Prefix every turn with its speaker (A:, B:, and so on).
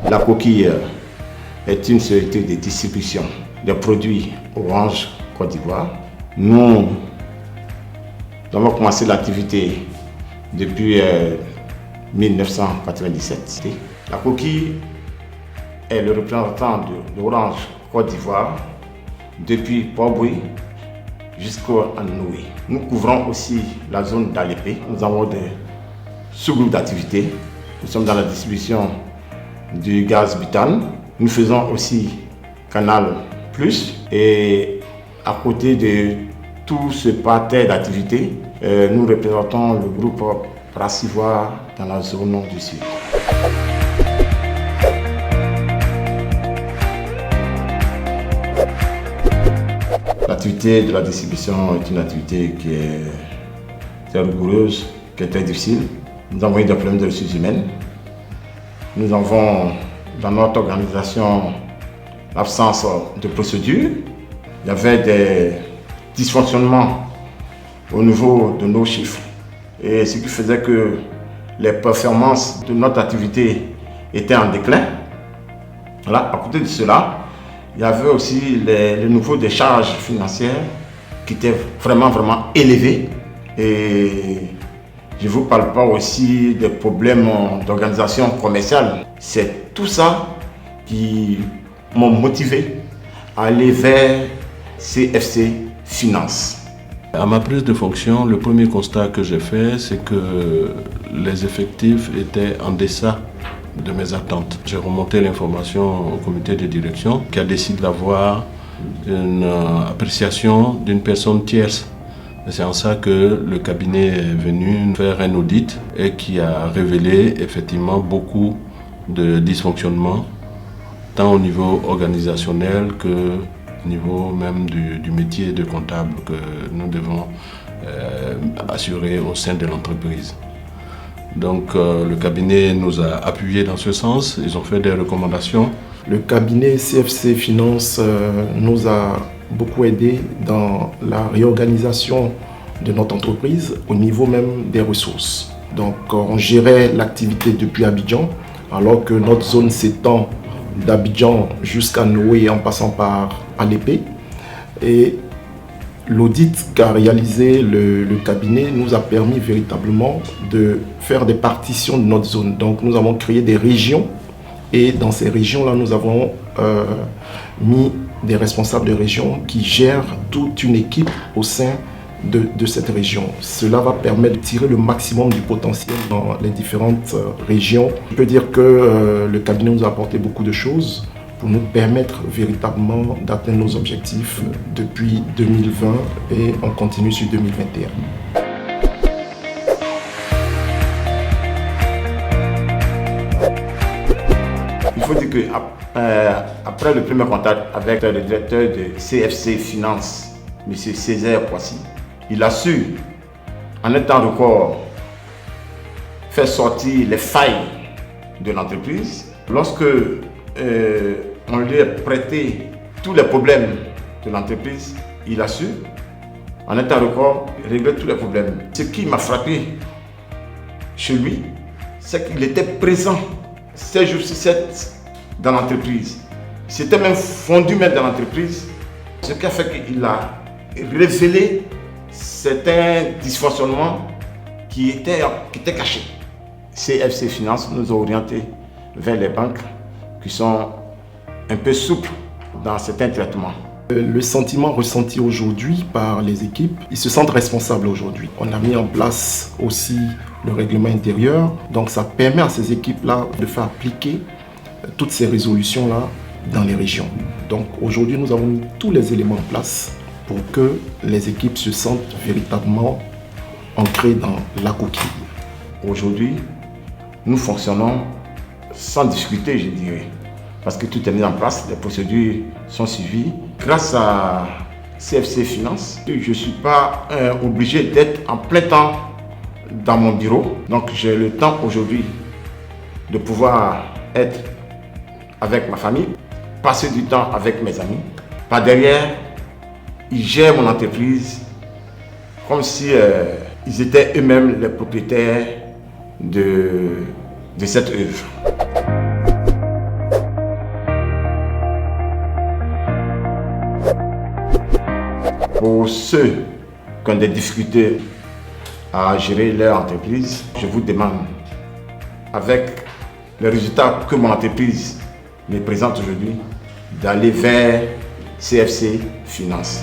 A: La coquille est une société de distribution des produits Orange Côte d'Ivoire. Nous avons commencé l'activité depuis 1997. La coquille est le représentant de Orange Côte d'Ivoire depuis Port-Bouilly jusqu'à Noué. Nous couvrons aussi la zone d'Alépé. Nous avons des sous-groupes d'activité. Nous sommes dans la distribution du gaz butane. Nous faisons aussi Canal Plus. Et à côté de tout ce parterre d'activités, nous représentons le groupe Brassivoire dans la zone du Sud. L'activité de la distribution est une activité qui est très rigoureuse, qui est très difficile. Nous avons eu des problèmes de ressources humaines. Nous avons dans notre organisation l'absence de procédure. Il y avait des dysfonctionnements au niveau de nos chiffres. Et ce qui faisait que les performances de notre activité étaient en déclin. Voilà. À côté de cela, il y avait aussi le niveau des charges financières qui étaient vraiment élevés. Et je ne vous parle pas aussi des problèmes d'organisation commerciale. C'est tout ça qui m'a motivé à aller vers CFC Finance.
B: À ma prise de fonction, le premier constat que j'ai fait, c'est que les effectifs étaient en deçà de mes attentes. J'ai remonté l'information au comité de direction qui a décidé d'avoir une appréciation d'une personne tierce. C'est en ça que le cabinet est venu faire un audit et qui a révélé effectivement beaucoup de dysfonctionnements, tant au niveau organisationnel que au niveau même du métier de comptable que nous devons assurer au sein de l'entreprise. Donc le cabinet nous a appuyés dans ce sens, ils ont fait des recommandations.
C: Le cabinet CFC Finance nous a beaucoup aidé dans la réorganisation de notre entreprise au niveau même des ressources. Donc on gérait l'activité depuis Abidjan, alors que notre zone s'étend d'Abidjan jusqu'à Noué en passant par Alépé. Et l'audit qu'a réalisé le cabinet nous a permis véritablement de faire des partitions de notre zone. Donc nous avons créé des régions et dans ces régions-là, nous avons mis des responsables de région qui gèrent toute une équipe au sein de cette région. Cela va permettre de tirer le maximum du potentiel dans les différentes régions. Je peux dire que le cabinet nous a apporté beaucoup de choses pour nous permettre véritablement d'atteindre nos objectifs depuis 2020 et on continue sur 2021.
A: Il faut dire qu'après le premier contact avec le directeur de CFC Finance, M. Césaire Poissy, il a su, en un temps record, faire sortir les failles de l'entreprise. Lorsque on lui a prêté tous les problèmes de l'entreprise, il a su, en un temps record, régler tous les problèmes. Ce qui m'a frappé chez lui, c'est qu'il était présent 7 jours sur 7 dans l'entreprise. Il s'était même fondu dans l'entreprise, ce qui a fait qu'il a révélé certains dysfonctionnements qui étaient cachés. CFC Finance nous a orientés vers les banques qui sont un peu souples dans certains traitements.
C: Le sentiment ressenti aujourd'hui par les équipes, ils se sentent responsables aujourd'hui. On a mis en place aussi le règlement intérieur, donc ça permet à ces équipes-là de faire appliquer toutes ces résolutions-là dans les régions. Donc aujourd'hui, nous avons mis tous les éléments en place pour que les équipes se sentent véritablement ancrées dans la coquille.
A: Aujourd'hui, nous fonctionnons sans difficulté, je dirais, parce que tout est mis en place, les procédures sont suivies. Grâce à CFC Finance, je ne suis pas obligé d'être en plein temps dans mon bureau. Donc j'ai le temps aujourd'hui de pouvoir être avec ma famille, passer du temps avec mes amis. Par derrière, ils gèrent mon entreprise comme si ils étaient eux-mêmes les propriétaires de cette œuvre. Pour ceux qui ont des difficultés à gérer leur entreprise, je vous demande, avec les résultats que mon entreprise me présente aujourd'hui, d'aller vers CFC Finance.